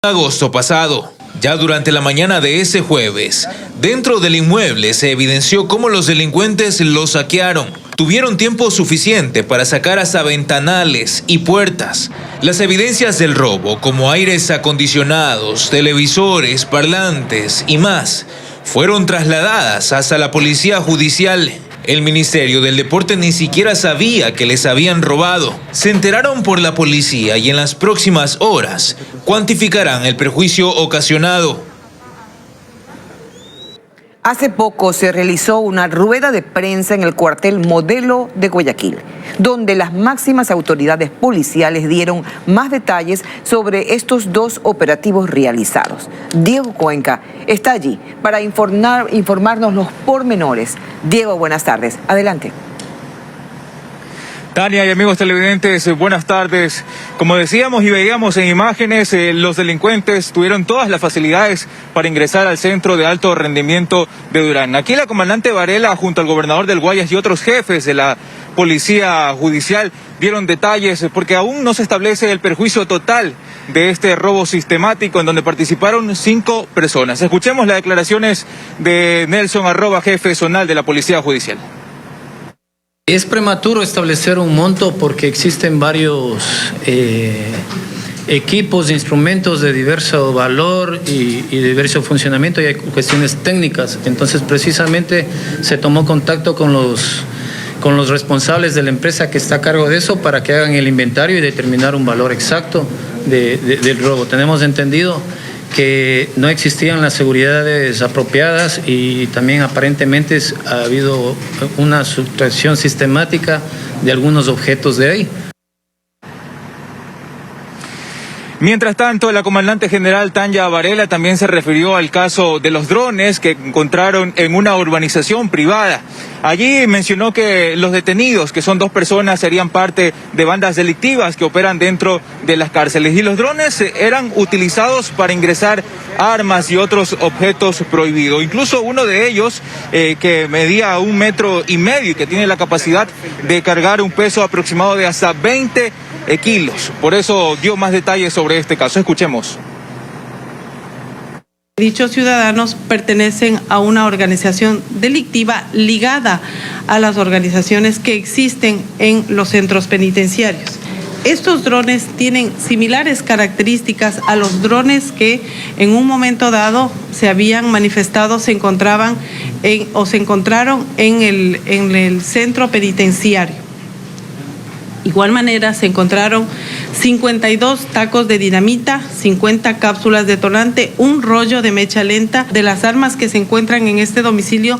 Agosto pasado. Ya durante la mañana de ese jueves, dentro del inmueble se evidenció cómo los delincuentes lo saquearon. Tuvieron tiempo suficiente para sacar hasta ventanales y puertas. Las evidencias del robo, como aires acondicionados, televisores, parlantes y más, fueron trasladadas hasta la policía judicial. El Ministerio del Deporte ni siquiera sabía que les habían robado. Se enteraron por la policía y en las próximas horas cuantificarán el perjuicio ocasionado. Hace poco se realizó una rueda de prensa en el cuartel Modelo de Guayaquil, donde las máximas autoridades policiales dieron más detalles sobre estos dos operativos realizados. Diego Cuenca está allí para informarnos los pormenores. Diego, buenas tardes. Adelante. Tania y amigos televidentes, buenas tardes. Como decíamos y veíamos en imágenes, los delincuentes tuvieron todas las facilidades para ingresar al centro de alto rendimiento de Durán. Aquí la comandante Varela, junto al gobernador del Guayas y otros jefes de la policía judicial, dieron detalles porque aún no se establece el perjuicio total de este robo sistemático en donde participaron 5 personas. Escuchemos las declaraciones de Nelson Arroba, jefe zonal de la policía judicial. Es prematuro establecer un monto porque existen varios equipos, instrumentos de diverso valor y diverso funcionamiento y hay cuestiones técnicas. Entonces, precisamente se tomó contacto con los responsables de la empresa que está a cargo de eso para que hagan el inventario y determinar un valor exacto del robo. Tenemos entendido que no existían las seguridades apropiadas y también aparentemente ha habido una sustracción sistemática de algunos objetos de ahí. Mientras tanto, la comandante general Tanya Varela también se refirió al caso de los drones que encontraron en una urbanización privada. Allí mencionó que los detenidos, que son 2 personas, serían parte de bandas delictivas que operan dentro de las cárceles. Y los drones eran utilizados para ingresar armas y otros objetos prohibidos. Incluso uno de ellos, que medía 1,5 metros y que tiene la capacidad de cargar un peso aproximado de hasta 20 kilos. Por eso dio más detalles sobre este caso. Escuchemos. Dichos ciudadanos pertenecen a una organización delictiva ligada a las organizaciones que existen en los centros penitenciarios. Estos drones tienen similares características a los drones que en un momento dado se habían manifestado, se encontraron en el centro penitenciario. Igual manera se encontraron 52 tacos de dinamita, 50 cápsulas detonante, un rollo de mecha lenta. De las armas que se encuentran en este domicilio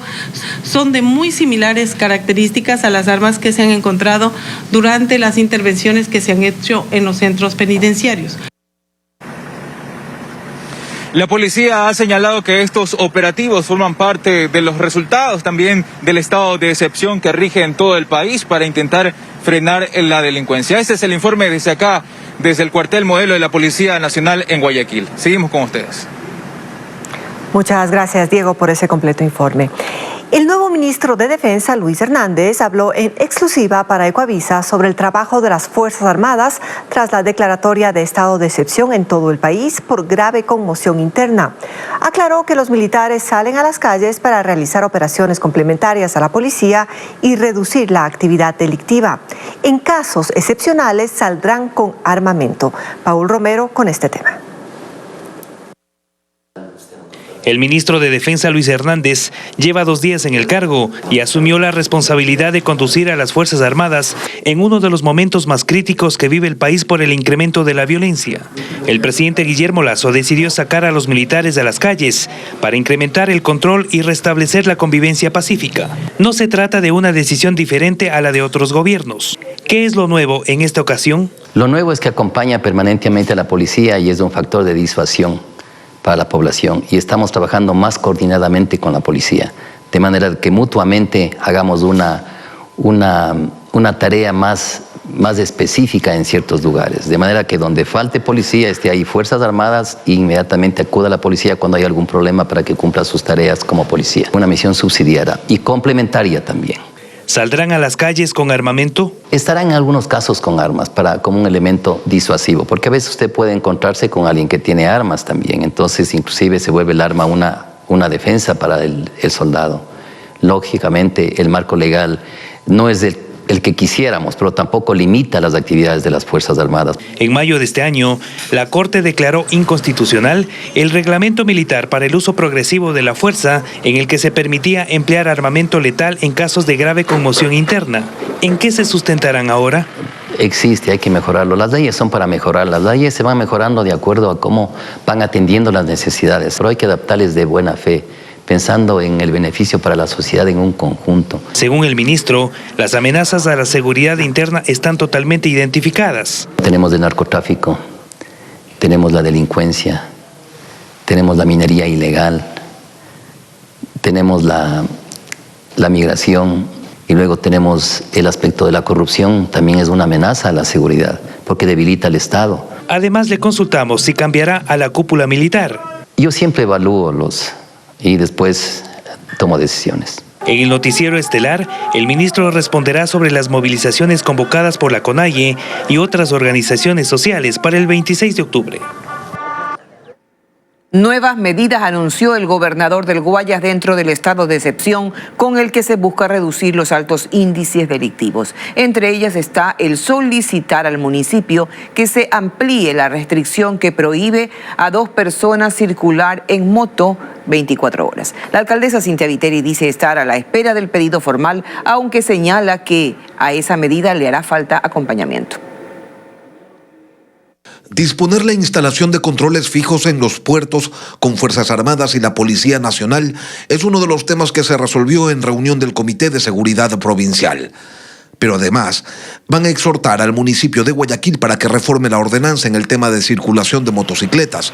son de muy similares características a las armas que se han encontrado durante las intervenciones que se han hecho en los centros penitenciarios. La policía ha señalado que estos operativos forman parte de los resultados también del estado de excepción que rige en todo el país para intentar frenar la delincuencia. Este es el informe desde acá, desde el cuartel Modelo de la Policía Nacional en Guayaquil. Seguimos con ustedes. Muchas gracias, Diego, por ese completo informe. El nuevo ministro de Defensa, Luis Hernández, habló en exclusiva para Ecoavisa sobre el trabajo de las Fuerzas Armadas tras la declaratoria de estado de excepción en todo el país por grave conmoción interna. Aclaró que los militares salen a las calles para realizar operaciones complementarias a la policía y reducir la actividad delictiva. En casos excepcionales saldrán con armamento. Paul Romero con este tema. El ministro de Defensa, Luis Hernández, lleva 2 días en el cargo y asumió la responsabilidad de conducir a las Fuerzas Armadas en uno de los momentos más críticos que vive el país por el incremento de la violencia. El presidente Guillermo Lasso decidió sacar a los militares de las calles para incrementar el control y restablecer la convivencia pacífica. No se trata de una decisión diferente a la de otros gobiernos. ¿Qué es lo nuevo en esta ocasión? Lo nuevo es que acompaña permanentemente a la policía y es un factor de disuasión para la población y estamos trabajando más coordinadamente con la policía, de manera que mutuamente hagamos una tarea más específica en ciertos lugares, de manera que donde falte policía esté ahí Fuerzas Armadas e inmediatamente acuda a la policía cuando hay algún problema para que cumpla sus tareas como policía. Una misión subsidiaria y complementaria también. ¿Saldrán a las calles con armamento? Estarán en algunos casos con armas como un elemento disuasivo, porque a veces usted puede encontrarse con alguien que tiene armas también, entonces inclusive se vuelve el arma una defensa para el soldado. Lógicamente el marco legal no es el que quisiéramos, pero tampoco limita las actividades de las Fuerzas Armadas. En mayo de este año, la Corte declaró inconstitucional el reglamento militar para el uso progresivo de la fuerza, en el que se permitía emplear armamento letal en casos de grave conmoción interna. ¿En qué se sustentarán ahora? Existe, hay que mejorarlo. Las leyes son para mejorar. Las leyes se van mejorando de acuerdo a cómo van atendiendo las necesidades, pero hay que adaptarles de buena fe, pensando en el beneficio para la sociedad en un conjunto. Según el ministro, las amenazas a la seguridad interna están totalmente identificadas. Tenemos el narcotráfico, tenemos la delincuencia, tenemos la minería ilegal, tenemos la migración y luego tenemos el aspecto de la corrupción, también es una amenaza a la seguridad porque debilita al Estado. Además, le consultamos si cambiará a la cúpula militar. Yo siempre evalúo y después tomo decisiones. En el noticiero estelar, el ministro responderá sobre las movilizaciones convocadas por la CONAIE y otras organizaciones sociales para el 26 de octubre. Nuevas medidas anunció el gobernador del Guayas dentro del estado de excepción con el que se busca reducir los altos índices delictivos. Entre ellas está el solicitar al municipio que se amplíe la restricción que prohíbe a 2 personas circular en moto 24 horas. La alcaldesa Cintia Viteri dice estar a la espera del pedido formal, aunque señala que a esa medida le hará falta acompañamiento. Disponer la instalación de controles fijos en los puertos con Fuerzas Armadas y la Policía Nacional es uno de los temas que se resolvió en reunión del Comité de Seguridad Provincial. Pero además van a exhortar al municipio de Guayaquil para que reforme la ordenanza en el tema de circulación de motocicletas.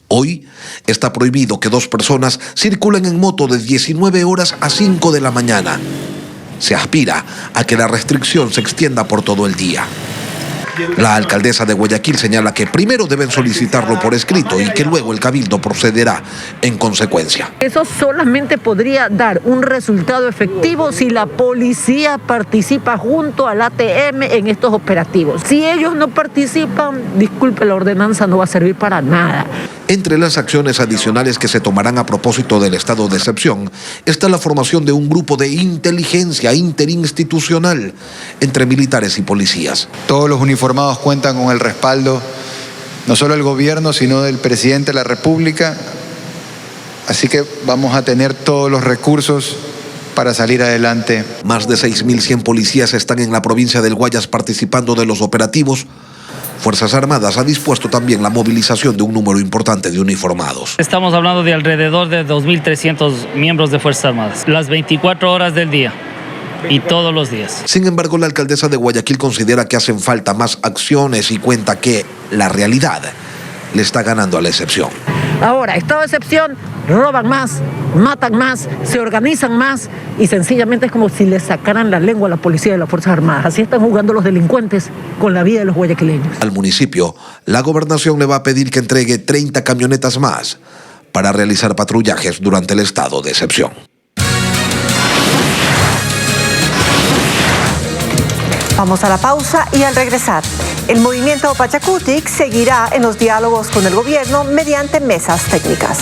Hoy está prohibido que 2 personas circulen en moto de 19 horas a 5 de la mañana. Se aspira a que la restricción se extienda por todo el día. La alcaldesa de Guayaquil señala que primero deben solicitarlo por escrito y que luego el cabildo procederá en consecuencia. Eso solamente podría dar un resultado efectivo si la policía participa junto al ATM en estos operativos. Si ellos no participan, disculpe, la ordenanza no va a servir para nada. Entre las acciones adicionales que se tomarán a propósito del estado de excepción está la formación de un grupo de inteligencia interinstitucional entre militares y policías. Todos los uniformados cuentan con el respaldo no solo del gobierno, sino del presidente de la República. Así que vamos a tener todos los recursos para salir adelante. Más de 6.100 policías están en la provincia del Guayas participando de los operativos. Fuerzas Armadas ha dispuesto también la movilización de un número importante de uniformados. Estamos hablando de alrededor de 2.300 miembros de Fuerzas Armadas, las 24 horas del día y todos los días. Sin embargo, la alcaldesa de Guayaquil considera que hacen falta más acciones y cuenta que la realidad le está ganando a la excepción. Ahora, estado de excepción, roban más, matan más, se organizan más y sencillamente es como si le sacaran la lengua a la policía y las Fuerzas Armadas. Así están jugando los delincuentes con la vida de los guayaquileños. Al municipio, la gobernación le va a pedir que entregue 30 camionetas más para realizar patrullajes durante el estado de excepción. Vamos a la pausa y al regresar, el movimiento Pachakutik seguirá en los diálogos con el gobierno mediante mesas técnicas.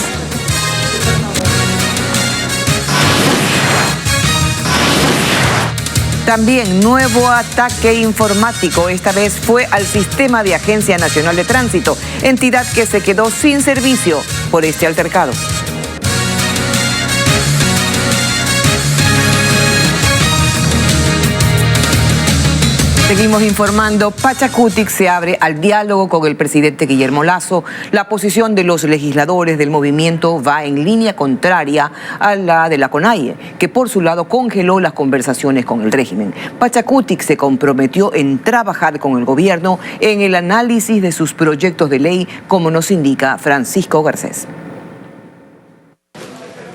También nuevo ataque informático, esta vez fue al sistema de Agencia Nacional de Tránsito, entidad que se quedó sin servicio por este altercado. Seguimos informando. Pachakutik se abre al diálogo con el presidente Guillermo Lasso. La posición de los legisladores del movimiento va en línea contraria a la de la CONAIE, que por su lado congeló las conversaciones con el régimen. Pachakutik se comprometió en trabajar con el gobierno en el análisis de sus proyectos de ley, como nos indica Francisco Garcés.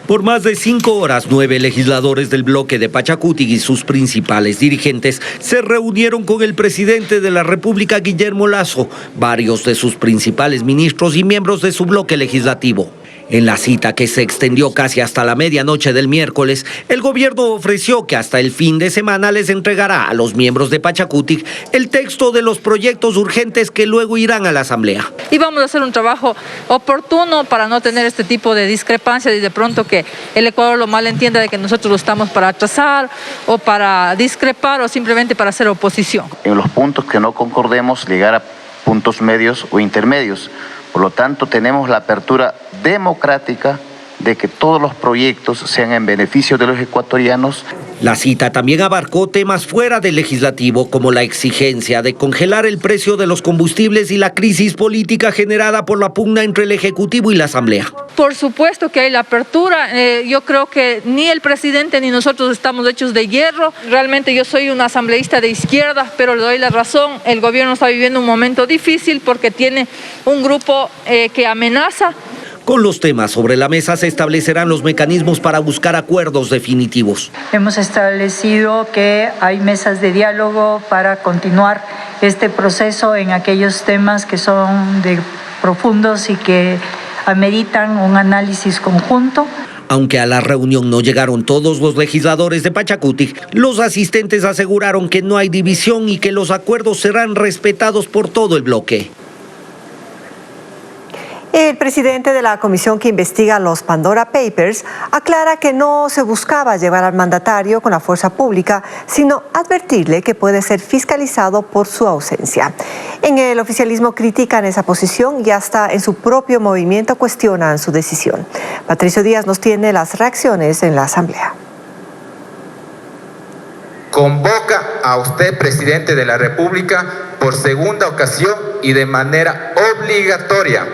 Por más de 5 horas, 9 legisladores del bloque de Pachakutik y sus principales dirigentes se reunieron con el presidente de la República, Guillermo Lasso, varios de sus principales ministros y miembros de su bloque legislativo. En la cita, que se extendió casi hasta la medianoche del miércoles, el gobierno ofreció que hasta el fin de semana les entregará a los miembros de Pachakutik el texto de los proyectos urgentes que luego irán a la Asamblea. Y vamos a hacer un trabajo oportuno para no tener este tipo de discrepancias y de pronto que el Ecuador lo malentienda de que nosotros lo estamos para atrasar o para discrepar o simplemente para hacer oposición. En los puntos que no concordemos, llegar a puntos medios o intermedios. Por lo tanto, tenemos la apertura democrática de que todos los proyectos sean en beneficio de los ecuatorianos. La cita también abarcó temas fuera del legislativo, como la exigencia de congelar el precio de los combustibles y la crisis política generada por la pugna entre el Ejecutivo y la Asamblea. Por supuesto que hay la apertura. Yo creo que ni el presidente ni nosotros estamos hechos de hierro. Realmente yo soy un asambleísta de izquierda, pero le doy la razón. El gobierno está viviendo un momento difícil porque tiene un grupo que amenaza. Con los temas sobre la mesa se establecerán los mecanismos para buscar acuerdos definitivos. Hemos establecido que hay mesas de diálogo para continuar este proceso en aquellos temas que son profundos y que ameritan un análisis conjunto. Aunque a la reunión no llegaron todos los legisladores de Pachakutik, los asistentes aseguraron que no hay división y que los acuerdos serán respetados por todo el bloque. El presidente de la comisión que investiga los Pandora Papers aclara que no se buscaba llevar al mandatario con la fuerza pública, sino advertirle que puede ser fiscalizado por su ausencia. En el oficialismo critican esa posición y hasta en su propio movimiento cuestionan su decisión. Patricio Díaz nos tiene las reacciones en la Asamblea. Convoca a usted, presidente de la República, por segunda ocasión y de manera obligatoria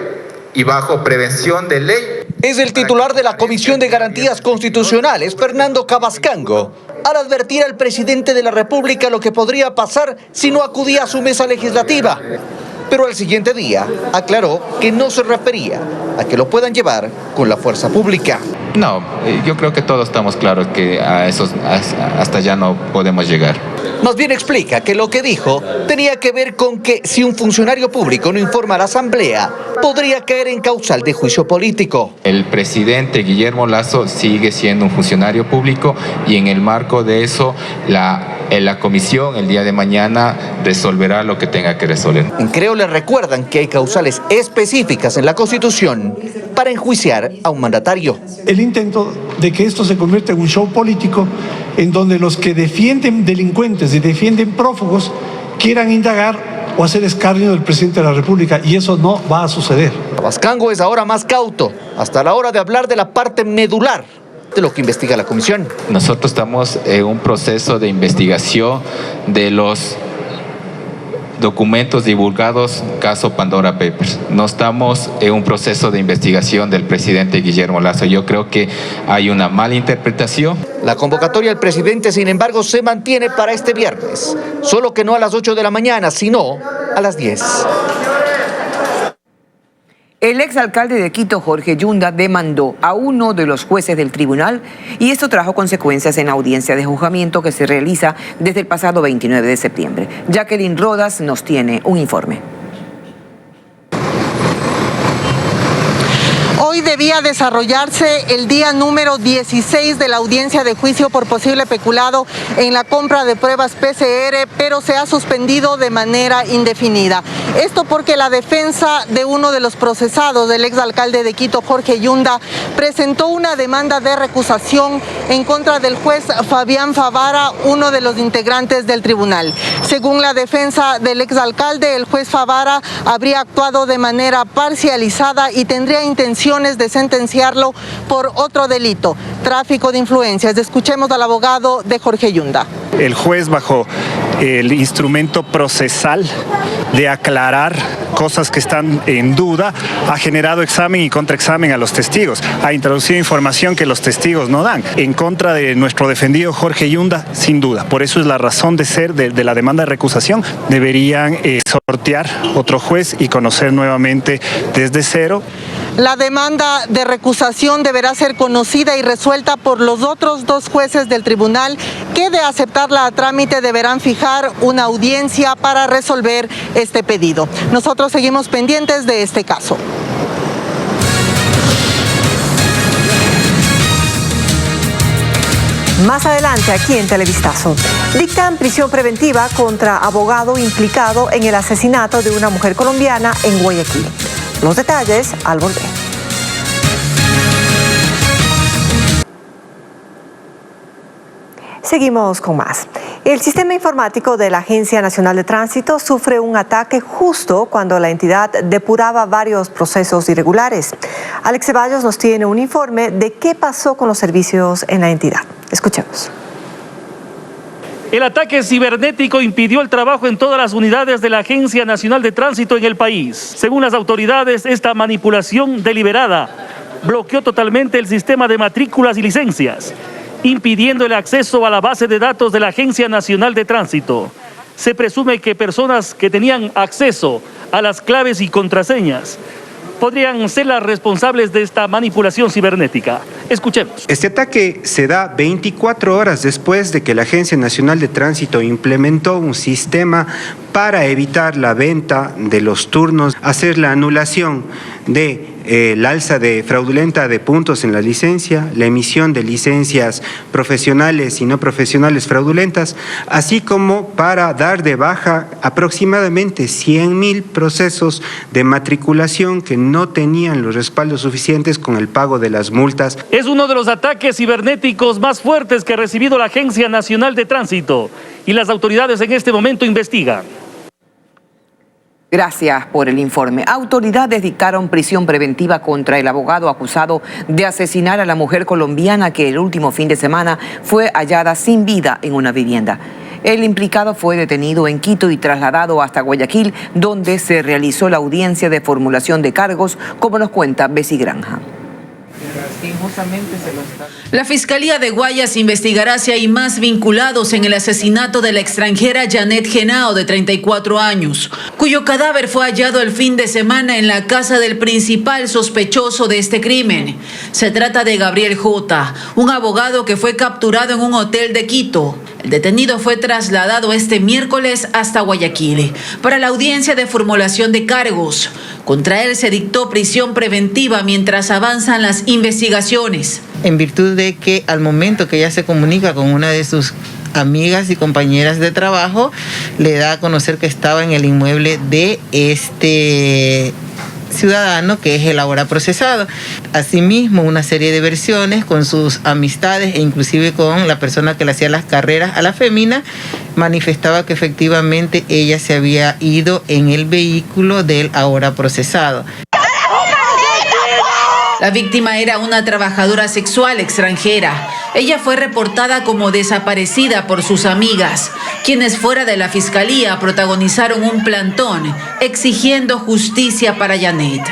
y bajo prevención de ley. Es el titular de la Comisión de Garantías Constitucionales, Fernando Cabascango, al advertir al presidente de la República lo que podría pasar si no acudía a su mesa legislativa. Pero al siguiente día aclaró que no se refería a que lo puedan llevar con la fuerza pública. No, yo creo que todos estamos claros que hasta allá no podemos llegar. Más bien explica que lo que dijo tenía que ver con que si un funcionario público no informa a la Asamblea, podría caer en causal de juicio político. El presidente Guillermo Lasso sigue siendo un funcionario público y en el marco de eso la comisión el día de mañana resolverá lo que tenga que resolver. En Creo le recuerdan que hay causales específicas en la Constitución para enjuiciar a un mandatario. El intento de que esto se convierta en un show político en donde los que defienden delincuentes y defienden prófugos quieran indagar o hacer escarnio del presidente de la República, y eso no va a suceder. Cabascango es ahora más cauto, hasta la hora de hablar de la parte medular de lo que investiga la comisión. Nosotros estamos en un proceso de investigación de los documentos divulgados, caso Pandora Papers. No estamos en un proceso de investigación del presidente Guillermo Lasso. Yo creo que hay una mala interpretación. La convocatoria al presidente, sin embargo, se mantiene para este viernes, solo que no a las 8 de la mañana, sino a las 10. El exalcalde de Quito, Jorge Yunda, demandó a uno de los jueces del tribunal y esto trajo consecuencias en la audiencia de juzgamiento que se realiza desde el pasado 29 de septiembre. Jacqueline Rodas nos tiene un informe. Hoy debía desarrollarse el día número 16 de la audiencia de juicio por posible peculado en la compra de pruebas PCR, pero se ha suspendido de manera indefinida. Esto porque la defensa de uno de los procesados, del exalcalde de Quito, Jorge Yunda, presentó una demanda de recusación en contra del juez Fabián Favara, uno de los integrantes del tribunal. Según la defensa del exalcalde, el juez Favara habría actuado de manera parcializada y tendría intenciones de sentenciarlo por otro delito, tráfico de influencias. Escuchemos al abogado de Jorge Yunda. El juez, bajo el instrumento procesal de aclarar cosas que están en duda, ha generado examen y contraexamen a los testigos, ha introducido información que los testigos no dan, en contra de nuestro defendido Jorge Yunda, sin duda. Por eso es la razón de ser de la demanda de recusación. Deberían sortear otro juez y conocer nuevamente desde cero. La demanda de recusación deberá ser conocida y resuelta por los otros dos jueces del tribunal que, de aceptarla a trámite, deberán fijar una audiencia para resolver este pedido. Nosotros seguimos pendientes de este caso. Más adelante aquí en Televistazo. Dictan prisión preventiva contra abogado implicado en el asesinato de una mujer colombiana en Guayaquil. Los detalles al volver. Seguimos con más. El sistema informático de la Agencia Nacional de Tránsito sufre un ataque justo cuando la entidad depuraba varios procesos irregulares. Alex Ceballos nos tiene un informe de qué pasó con los servicios en la entidad. Escuchemos. El ataque cibernético impidió el trabajo en todas las unidades de la Agencia Nacional de Tránsito en el país. Según las autoridades, esta manipulación deliberada bloqueó totalmente el sistema de matrículas y licencias, impidiendo el acceso a la base de datos de la Agencia Nacional de Tránsito. Se presume que personas que tenían acceso a las claves y contraseñas podrían ser las responsables de esta manipulación cibernética. Escuchemos. Este ataque se da 24 horas después de que la Agencia Nacional de Tránsito implementó un sistema para evitar la venta de los turnos, hacer la anulación de el alza fraudulenta de puntos en la licencia, la emisión de licencias profesionales y no profesionales fraudulentas, así como para dar de baja aproximadamente 100.000 procesos de matriculación que no tenían los respaldos suficientes con el pago de las multas. Es uno de los ataques cibernéticos más fuertes que ha recibido la Agencia Nacional de Tránsito y las autoridades en este momento investigan. Gracias por el informe. Autoridades dictaron prisión preventiva contra el abogado acusado de asesinar a la mujer colombiana que el último fin de semana fue hallada sin vida en una vivienda. El implicado fue detenido en Quito y trasladado hasta Guayaquil, donde se realizó la audiencia de formulación de cargos, como nos cuenta Bessie Granja. La Fiscalía de Guayas investigará si hay más vinculados en el asesinato de la extranjera Janet Genao, de 34 años, cuyo cadáver fue hallado el fin de semana en la casa del principal sospechoso de este crimen. Se trata de Gabriel J., un abogado que fue capturado en un hotel de Quito. El detenido fue trasladado este miércoles hasta Guayaquil para la audiencia de formulación de cargos. Contra él se dictó prisión preventiva mientras avanzan las investigaciones. En virtud de que al momento que ella se comunica con una de sus amigas y compañeras de trabajo, le da a conocer que estaba en el inmueble de este ciudadano, que es el ahora procesado. Asimismo, una serie de versiones con sus amistades e inclusive con la persona que le hacía las carreras a la fémina, manifestaba que efectivamente ella se había ido en el vehículo del ahora procesado. La víctima era una trabajadora sexual extranjera. Ella fue reportada como desaparecida por sus amigas, quienes fuera de la fiscalía protagonizaron un plantón exigiendo justicia para Janet.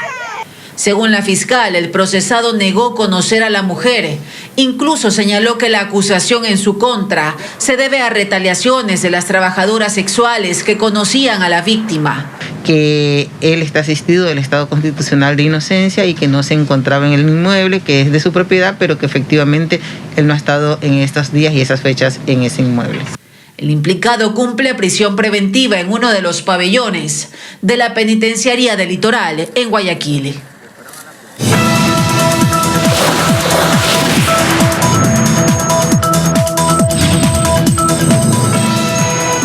Según la fiscal, el procesado negó conocer a la mujer. Incluso señaló que la acusación en su contra se debe a retaliaciones de las trabajadoras sexuales que conocían a la víctima. Que él está asistido del estado constitucional de inocencia y que no se encontraba en el inmueble, que es de su propiedad, pero que efectivamente él no ha estado en estos días y esas fechas en ese inmueble. El implicado cumple prisión preventiva en uno de los pabellones de la penitenciaría del Litoral en Guayaquil.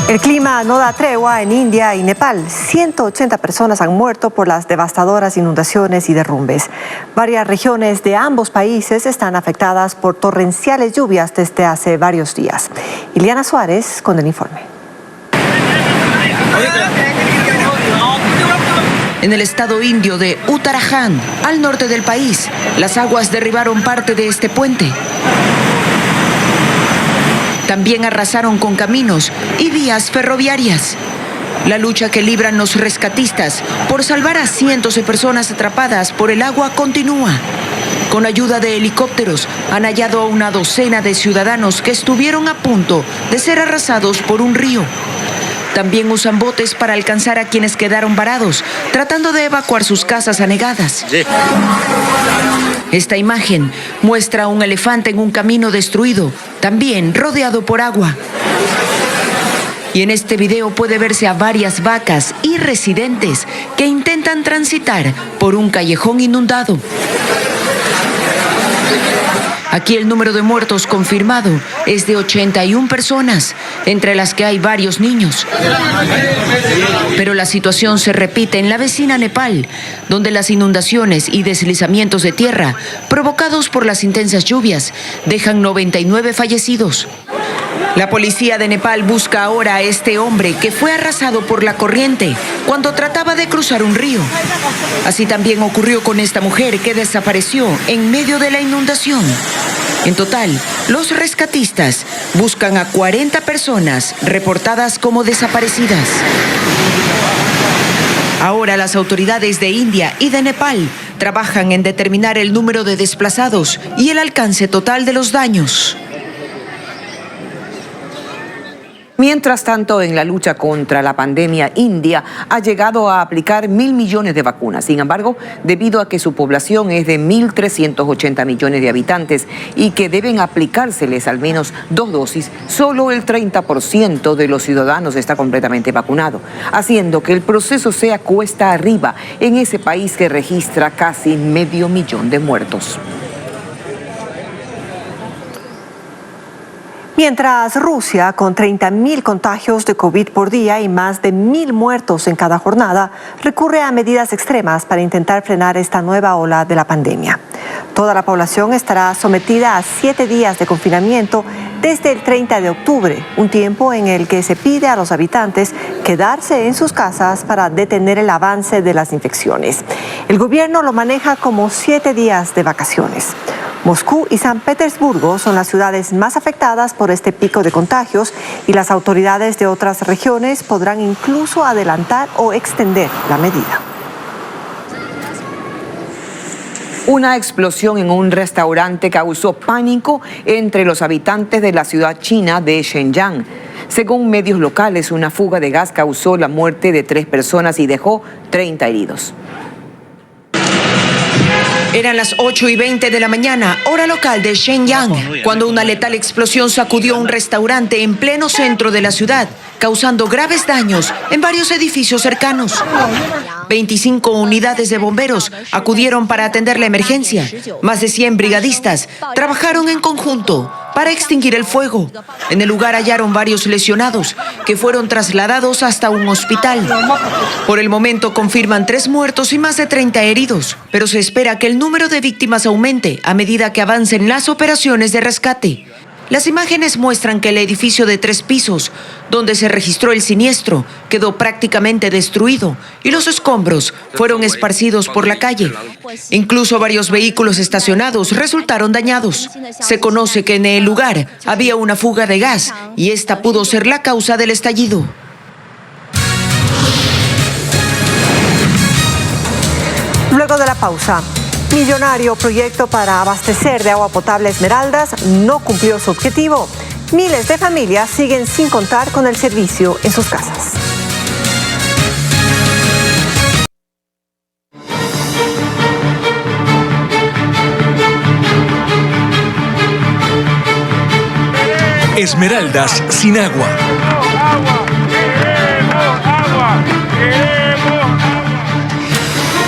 El clima no da tregua en India y Nepal. 180 personas han muerto por las devastadoras inundaciones y derrumbes. Varias regiones de ambos países están afectadas por torrenciales lluvias desde hace varios días. Ileana Suárez con el informe. En el estado indio de Uttarakhand, al norte del país, las aguas derribaron parte de este puente. También arrasaron con caminos y vías ferroviarias. La lucha que libran los rescatistas por salvar a cientos de personas atrapadas por el agua continúa. Con ayuda de helicópteros han hallado a una docena de ciudadanos que estuvieron a punto de ser arrasados por un río. También usan botes para alcanzar a quienes quedaron varados, tratando de evacuar sus casas anegadas. Esta imagen muestra a un elefante en un camino destruido, también rodeado por agua. Y en este video puede verse a varias vacas y residentes que intentan transitar por un callejón inundado. Aquí el número de muertos confirmado es de 81 personas, entre las que hay varios niños. Pero la situación se repite en la vecina Nepal, donde las inundaciones y deslizamientos de tierra provocados por las intensas lluvias dejan 99 fallecidos. La policía de Nepal busca ahora a este hombre que fue arrasado por la corriente cuando trataba de cruzar un río. Así también ocurrió con esta mujer que desapareció en medio de la inundación. En total, los rescatistas buscan a 40 personas reportadas como desaparecidas. Ahora las autoridades de India y de Nepal trabajan en determinar el número de desplazados y el alcance total de los daños. Mientras tanto, en la lucha contra la pandemia, India ha llegado a aplicar 1.000 millones de vacunas. Sin embargo, debido a que su población es de 1.380 millones de habitantes y que deben aplicárseles al menos 2 dosis, solo el 30% de los ciudadanos está completamente vacunado, haciendo que el proceso sea cuesta arriba en ese país que registra casi 500.000 de muertos. Mientras Rusia, con 30.000 contagios de COVID por día y más de 1.000 muertos en cada jornada, recurre a medidas extremas para intentar frenar esta nueva ola de la pandemia. Toda la población estará sometida a 7 días de confinamiento desde el 30 de octubre, un tiempo en el que se pide a los habitantes quedarse en sus casas para detener el avance de las infecciones. El gobierno lo maneja como 7 días de vacaciones. Moscú y San Petersburgo son las ciudades más afectadas por este pico de contagios y las autoridades de otras regiones podrán incluso adelantar o extender la medida. Una explosión en un restaurante causó pánico entre los habitantes de la ciudad china de Shenyang. Según medios locales, una fuga de gas causó la muerte de 3 personas y dejó 30 heridos. Eran las 8:20 de la mañana, hora local de Shenyang, cuando una letal explosión sacudió un restaurante en pleno centro de la ciudad, causando graves daños en varios edificios cercanos. 25 unidades de bomberos acudieron para atender la emergencia. Más de 100 brigadistas trabajaron en conjunto para extinguir el fuego. En el lugar hallaron varios lesionados que fueron trasladados hasta un hospital. Por el momento confirman 3 muertos y más de 30 heridos, pero se espera que el número de víctimas aumente a medida que avancen las operaciones de rescate. Las imágenes muestran que el edificio de 3 pisos, donde se registró el siniestro, quedó prácticamente destruido y los escombros fueron esparcidos por la calle. Incluso varios vehículos estacionados resultaron dañados. Se conoce que en el lugar había una fuga de gas y esta pudo ser la causa del estallido. Luego de la pausa, millonario proyecto para abastecer de agua potable Esmeraldas no cumplió su objetivo. Miles de familias siguen sin contar con el servicio en sus casas. Esmeraldas sin agua.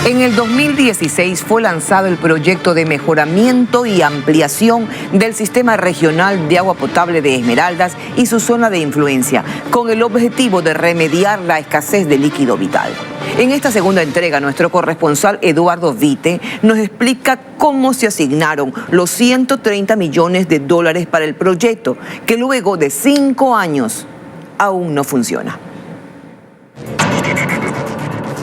En el 2016 fue lanzado el proyecto de mejoramiento y ampliación del sistema regional de agua potable de Esmeraldas y su zona de influencia, con el objetivo de remediar la escasez de líquido vital. En esta segunda entrega, nuestro corresponsal Eduardo Vite nos explica cómo se asignaron los 130 millones de dólares para el proyecto, que luego de 5 años aún no funciona.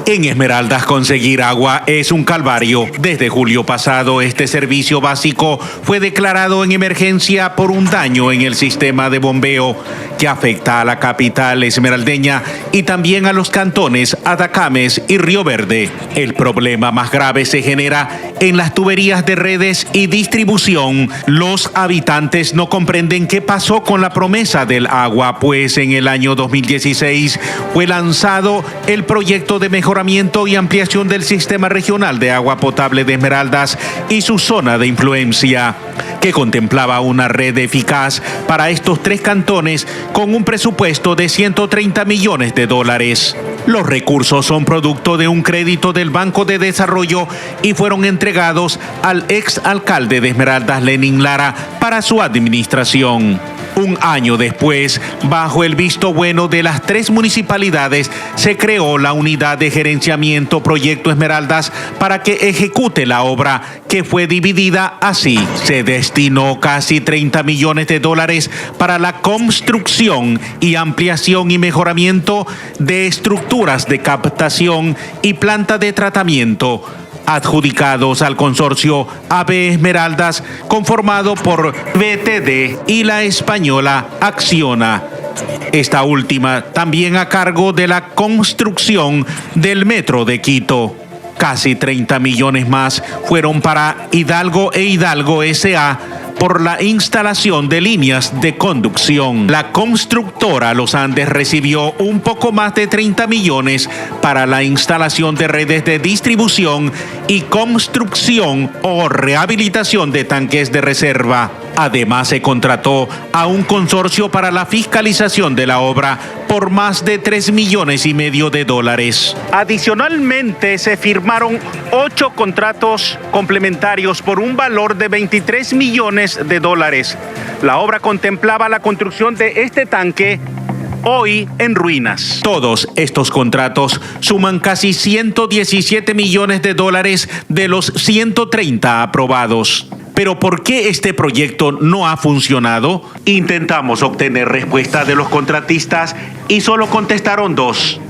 En Esmeraldas conseguir agua es un calvario. Desde julio pasado, este servicio básico fue declarado en emergencia por un daño en el sistema de bombeo que afecta a la capital esmeraldeña y también a los cantones Atacames y Río Verde. El problema más grave se genera en las tuberías de redes y distribución. Los habitantes no comprenden qué pasó con la promesa del agua, pues en el año 2016 fue lanzado el proyecto de mejoramiento y ampliación del sistema regional de agua potable de Esmeraldas y su zona de influencia. que contemplaba una red eficaz para estos 3 cantones con un presupuesto de 130 millones de dólares. Los recursos son producto de un crédito del Banco de Desarrollo y fueron entregados al ex alcalde de Esmeraldas, Lenin Lara, para su administración. Un año después, bajo el visto bueno de las 3 municipalidades, se creó la Unidad de Gerenciamiento Proyecto Esmeraldas para que ejecute la obra, que fue dividida así. Se destinó casi 30 millones de dólares para la construcción y ampliación y mejoramiento de estructuras de captación y planta de tratamiento, adjudicados al consorcio AB Esmeraldas, conformado por BTD y la española Acciona. Esta última también a cargo de la construcción del Metro de Quito. Casi 30 millones más fueron para Hidalgo e Hidalgo S.A. por la instalación de líneas de conducción. La constructora Los Andes recibió un poco más de 30 millones para la instalación de redes de distribución y construcción o rehabilitación de tanques de reserva. Además, se contrató a un consorcio para la fiscalización de la obra por más de 3,5 millones de dólares. Adicionalmente, se firmaron 8 contratos complementarios por un valor de 23 millones de dólares. La obra contemplaba la construcción de este tanque, hoy en ruinas. Todos estos contratos suman casi 117 millones de dólares de los 130 aprobados. Pero ¿por qué este proyecto no ha funcionado? Intentamos obtener respuesta de los contratistas y solo contestaron 2.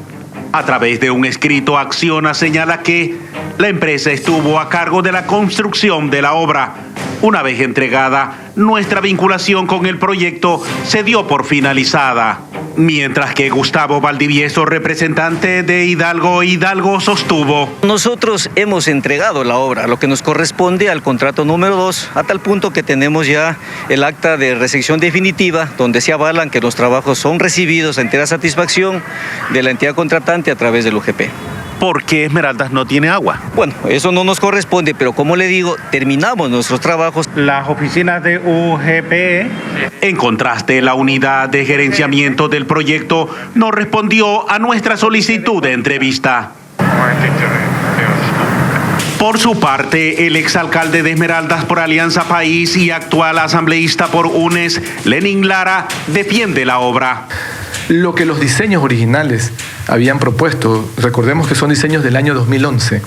A través de un escrito, Acciona señala que la empresa estuvo a cargo de la construcción de la obra. Una vez entregada, nuestra vinculación con el proyecto se dio por finalizada. Mientras que Gustavo Valdivieso, representante de Hidalgo, sostuvo: nosotros hemos entregado la obra, lo que nos corresponde al contrato número 2, a tal punto que tenemos ya el acta de recepción definitiva, donde se avalan que los trabajos son recibidos a entera satisfacción de la entidad contratante a través del UGP. ¿Por qué Esmeraldas no tiene agua? Bueno, eso no nos corresponde, pero como le digo, terminamos nuestros trabajos. Las oficinas de UGP. En contraste, la unidad de gerenciamiento del proyecto no respondió a nuestra solicitud de entrevista. Por su parte, el exalcalde de Esmeraldas por Alianza País y actual asambleísta por UNES, Lenin Lara, defiende la obra. Lo que los diseños originales habían propuesto, recordemos que son diseños del año 2011,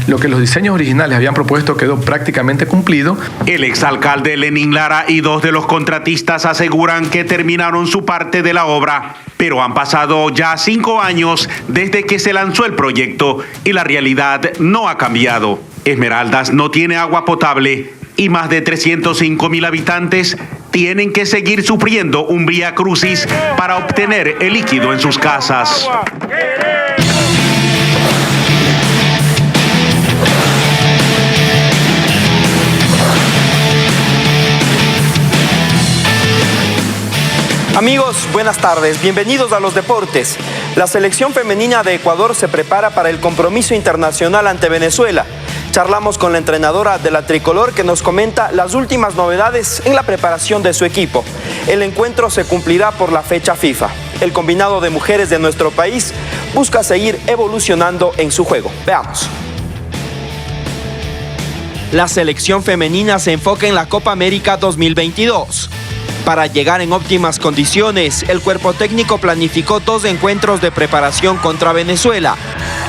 lo que los diseños originales habían propuesto quedó prácticamente cumplido. El exalcalde Lenin Lara y 2 de los contratistas aseguran que terminaron su parte de la obra, pero han pasado ya 5 años desde que se lanzó el proyecto y la realidad no ha cambiado. Esmeraldas no tiene agua potable y más de 305,000 habitantes tienen que seguir sufriendo un vía crucis para obtener el líquido en sus casas. Amigos, buenas tardes. Bienvenidos a los deportes. La selección femenina de Ecuador se prepara para el compromiso internacional ante Venezuela. Charlamos con la entrenadora de la tricolor que nos comenta las últimas novedades en la preparación de su equipo. El encuentro se cumplirá por la fecha FIFA. El combinado de mujeres de nuestro país busca seguir evolucionando en su juego. Veamos. La selección femenina se enfoca en la Copa América 2022. Para llegar en óptimas condiciones, el cuerpo técnico planificó 2 encuentros de preparación contra Venezuela.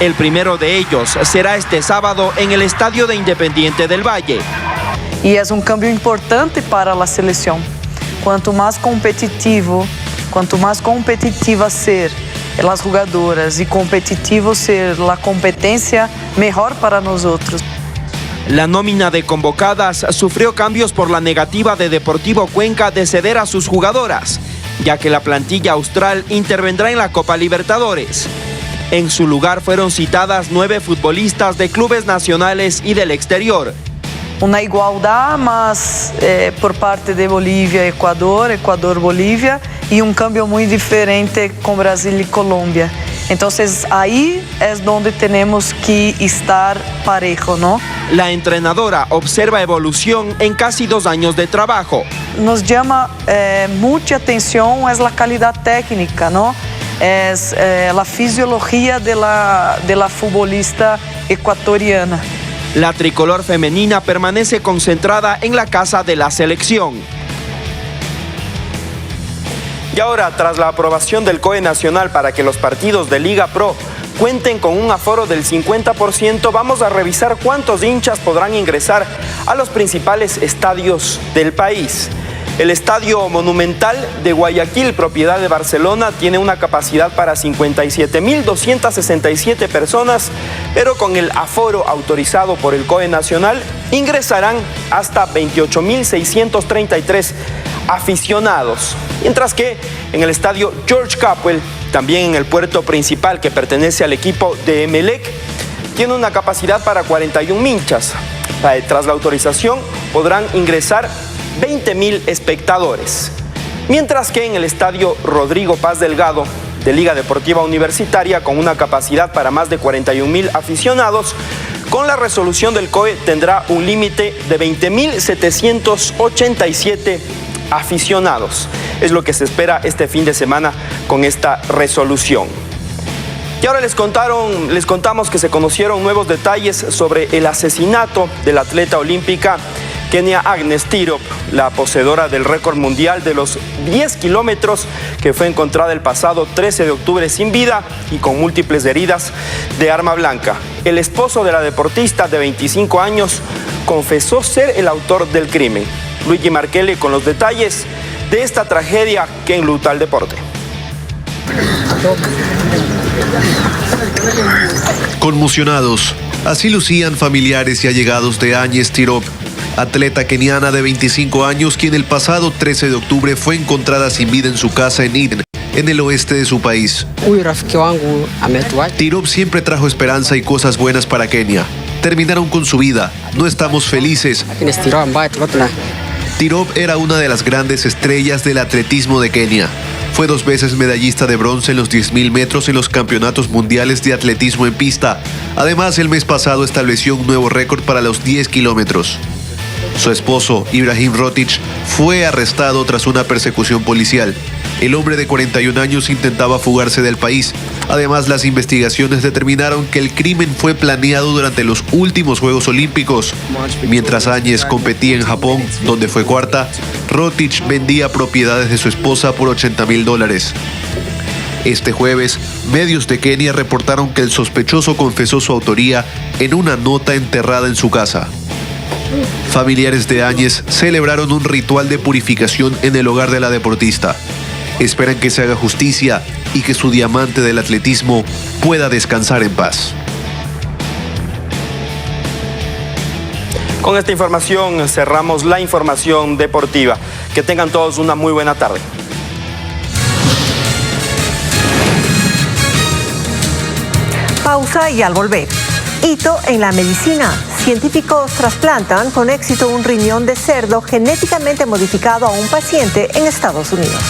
El primero de ellos será este sábado en el Estadio de Independiente del Valle. E é cambio importante para a seleção. Quanto mais competitiva ser as jogadoras e competitivo ser a competência, melhor para nós outros. La nómina de convocadas sufrió cambios por la negativa de Deportivo Cuenca de ceder a sus jugadoras, ya que la plantilla austral intervendrá en la Copa Libertadores. En su lugar fueron citadas 9 futbolistas de clubes nacionales y del exterior. Una igualdad más por parte de Bolivia, Ecuador, Ecuador-Bolivia y un cambio muy diferente con Brasil y Colombia. Entonces ahí es donde tenemos que estar parejo, ¿no? La entrenadora observa evolución en casi 2 años de trabajo. Nos llama mucha atención es la calidad técnica, ¿no? Es la fisiología de la futbolista ecuatoriana. La tricolor femenina permanece concentrada en la casa de la selección. Y ahora, tras la aprobación del COE Nacional para que los partidos de Liga Pro cuenten con un aforo del 50%, vamos a revisar cuántos hinchas podrán ingresar a los principales estadios del país. El Estadio Monumental de Guayaquil, propiedad de Barcelona, tiene una capacidad para 57.267 personas, pero con el aforo autorizado por el COE Nacional ingresarán hasta 28.633 aficionados. Mientras que en el Estadio George Capwell, también en el puerto principal que pertenece al equipo de Emelec, tiene una capacidad para 41 hinchas. Tras la autorización podrán ingresar 20.000 espectadores. Mientras que en el Estadio Rodrigo Paz Delgado de Liga Deportiva Universitaria, con una capacidad para más de 41.000 aficionados, con la resolución del COE tendrá un límite de 20.787 aficionados. Es lo que se espera este fin de semana con esta resolución. Y ahora les contamos que se conocieron nuevos detalles sobre el asesinato de la atleta olímpica Kenia Agnes Tirop, la poseedora del récord mundial de los 10 kilómetros, que fue encontrada el pasado 13 de octubre sin vida y con múltiples heridas de arma blanca. El esposo de la deportista de 25 años confesó ser el autor del crimen. Luigi Marchele con los detalles de esta tragedia que enluta al deporte. Conmocionados, así lucían familiares y allegados de Agnes Tirop, atleta keniana de 25 años, quien el pasado 13 de octubre fue encontrada sin vida en su casa en Eden, en el oeste de su país. Tirop siempre trajo esperanza y cosas buenas para Kenia. Terminaron con su vida. No estamos felices. Tirop era una de las grandes estrellas del atletismo de Kenia. Fue 2 veces medallista de bronce en los 10.000 metros en los campeonatos mundiales de atletismo en pista. Además, el mes pasado estableció un nuevo récord para los 10 kilómetros. Su esposo, Ibrahim Rotich, fue arrestado tras una persecución policial. El hombre de 41 años intentaba fugarse del país. Además, las investigaciones determinaron que el crimen fue planeado durante los últimos Juegos Olímpicos. Mientras Agnes competía en Japón, donde fue cuarta, Rotich vendía propiedades de su esposa por $80,000. Este jueves, medios de Kenia reportaron que el sospechoso confesó su autoría en una nota enterrada en su casa. Familiares de Agnes celebraron un ritual de purificación en el hogar de la deportista. Esperan que se haga justicia y que su diamante del atletismo pueda descansar en paz. Con esta información cerramos la información deportiva. Que tengan todos una muy buena tarde. Pausa y al volver. Hito en la medicina. Científicos trasplantan con éxito un riñón de cerdo genéticamente modificado a un paciente en Estados Unidos.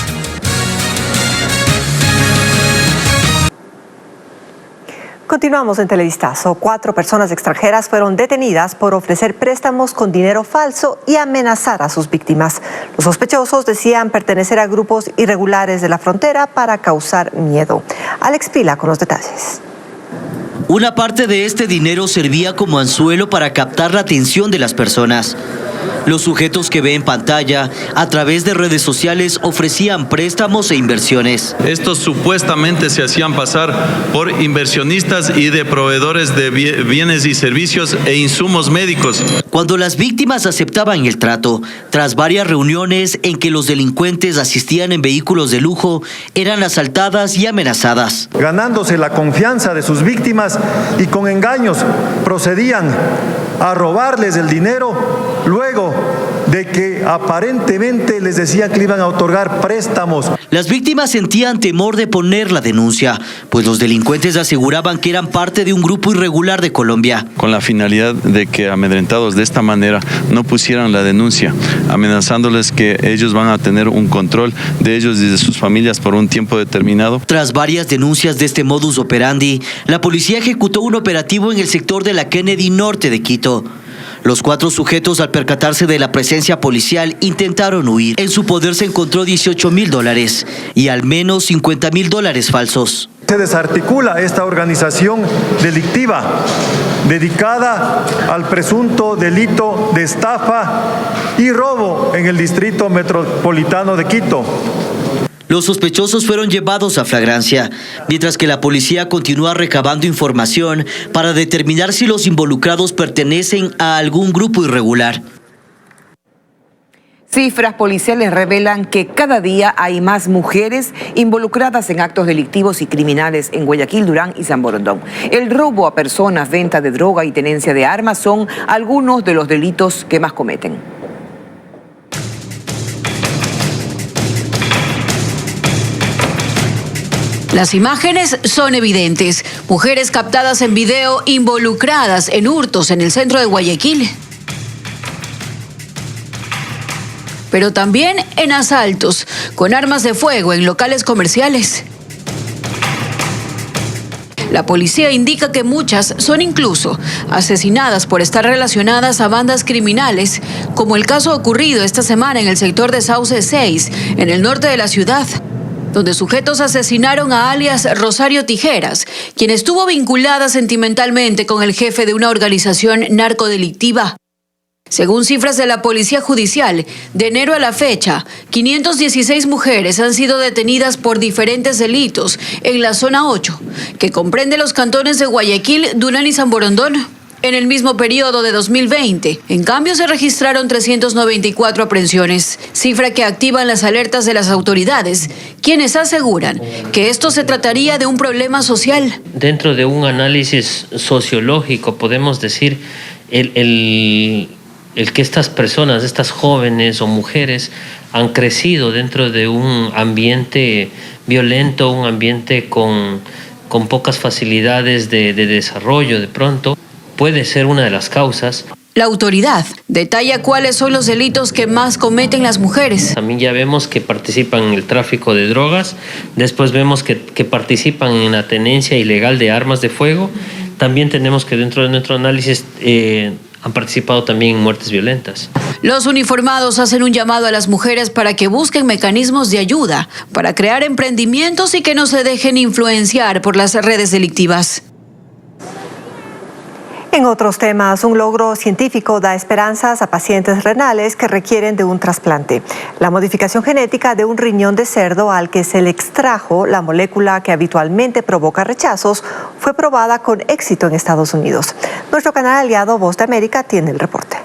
Continuamos en Televistazo. 4 personas extranjeras fueron detenidas por ofrecer préstamos con dinero falso y amenazar a sus víctimas. Los sospechosos decían pertenecer a grupos irregulares de la frontera para causar miedo. Alex Pila con los detalles. Una parte de este dinero servía como anzuelo para captar la atención de las personas. Los sujetos que ve en pantalla, a través de redes sociales, ofrecían préstamos e inversiones. Estos supuestamente se hacían pasar por inversionistas y de proveedores de bienes y servicios e insumos médicos. Cuando las víctimas aceptaban el trato, tras varias reuniones en que los delincuentes asistían en vehículos de lujo, eran asaltadas y amenazadas. Ganándose la confianza de sus víctimas y con engaños procedían a robarles el dinero luego de que aparentemente les decían que le iban a otorgar préstamos. Las víctimas sentían temor de poner la denuncia, pues los delincuentes aseguraban que eran parte de un grupo irregular de Colombia. Con la finalidad de que amedrentados de esta manera no pusieran la denuncia, amenazándoles que ellos van a tener un control de ellos y de sus familias por un tiempo determinado. Tras varias denuncias de este modus operandi, la policía ejecutó un operativo en el sector de la Kennedy Norte de Quito. Los 4 sujetos, al percatarse de la presencia policial, intentaron huir. En su poder se encontró $18,000 y al menos $50,000 falsos. Se desarticula esta organización delictiva dedicada al presunto delito de estafa y robo en el distrito metropolitano de Quito. Los sospechosos fueron llevados a flagrancia, mientras que la policía continúa recabando información para determinar si los involucrados pertenecen a algún grupo irregular. Cifras policiales revelan que cada día hay más mujeres involucradas en actos delictivos y criminales en Guayaquil, Durán y San Borondón. El robo a personas, venta de droga y tenencia de armas son algunos de los delitos que más cometen. Las imágenes son evidentes. Mujeres captadas en video involucradas en hurtos en el centro de Guayaquil. Pero también en asaltos con armas de fuego en locales comerciales. La policía indica que muchas son incluso asesinadas por estar relacionadas a bandas criminales, como el caso ocurrido esta semana en el sector de Sauce 6, en el norte de la ciudad, donde sujetos asesinaron a alias Rosario Tijeras, quien estuvo vinculada sentimentalmente con el jefe de una organización narcodelictiva. Según cifras de la Policía Judicial, de enero a la fecha, 516 mujeres han sido detenidas por diferentes delitos en la zona 8, que comprende los cantones de Guayaquil, Durán y San Borondón. En el mismo periodo de 2020, en cambio, se registraron 394 aprehensiones, cifra que activan las alertas de las autoridades, quienes aseguran que esto se trataría de un problema social. Dentro de un análisis sociológico, podemos decir el que estas personas, estas jóvenes o mujeres, han crecido dentro de un ambiente violento, un ambiente con pocas facilidades de desarrollo de pronto. Puede ser una de las causas. La autoridad detalla cuáles son los delitos que más cometen las mujeres. También ya vemos que participan en el tráfico de drogas, después vemos que participan en la tenencia ilegal de armas de fuego. También tenemos que dentro de nuestro análisis han participado también en muertes violentas. Los uniformados hacen un llamado a las mujeres para que busquen mecanismos de ayuda, para crear emprendimientos y que no se dejen influenciar por las redes delictivas. En otros temas, un logro científico da esperanzas a pacientes renales que requieren de un trasplante. La modificación genética de un riñón de cerdo al que se le extrajo la molécula que habitualmente provoca rechazos fue probada con éxito en Estados Unidos. Nuestro canal aliado Voz de América tiene el reporte.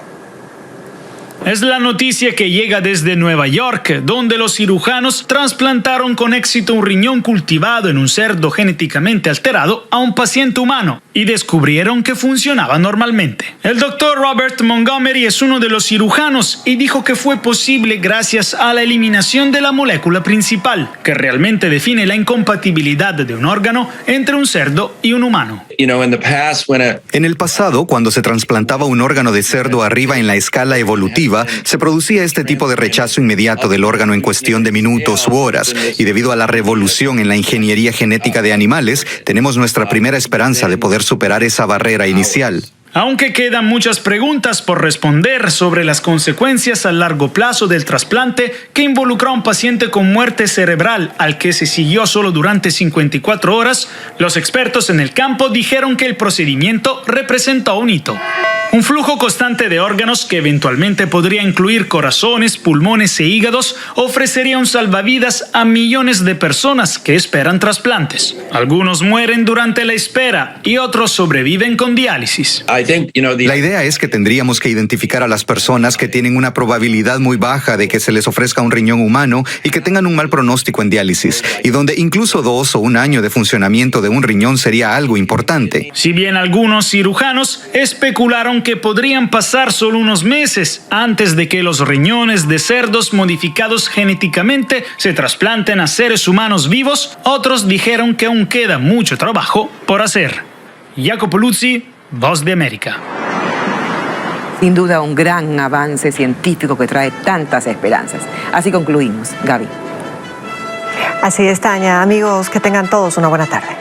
Es la noticia que llega desde Nueva York, donde los cirujanos trasplantaron con éxito un riñón cultivado en un cerdo genéticamente alterado a un paciente humano y descubrieron que funcionaba normalmente. El doctor Robert Montgomery es uno de los cirujanos y dijo que fue posible gracias a la eliminación de la molécula principal, que realmente define la incompatibilidad de un órgano entre un cerdo y un humano. En el pasado, cuando se trasplantaba un órgano de cerdo arriba en la escala evolutiva, se producía este tipo de rechazo inmediato del órgano en cuestión de minutos u horas, y debido a la revolución en la ingeniería genética de animales, tenemos nuestra primera esperanza de poder superar esa barrera inicial. Aunque quedan muchas preguntas por responder sobre las consecuencias a largo plazo del trasplante que involucró a un paciente con muerte cerebral al que se siguió solo durante 54 horas, los expertos en el campo dijeron que el procedimiento representó un hito. Un flujo constante de órganos que eventualmente podría incluir corazones, pulmones e hígados ofrecería un salvavidas a millones de personas que esperan trasplantes. Algunos mueren durante la espera y otros sobreviven con diálisis. La idea es que tendríamos que identificar a las personas que tienen una probabilidad muy baja de que se les ofrezca un riñón humano y que tengan un mal pronóstico en diálisis, y donde incluso 2 o 1 año de funcionamiento de un riñón sería algo importante. Si bien algunos cirujanos especularon dijeron que podrían pasar solo unos meses antes de que los riñones de cerdos modificados genéticamente se trasplanten a seres humanos vivos. Otros dijeron que aún queda mucho trabajo por hacer. Jacopo Luzzi, Voz de América. Sin duda un gran avance científico que trae tantas esperanzas. Así concluimos. Gaby. Así es, Tania. Amigos, que tengan todos una buena tarde.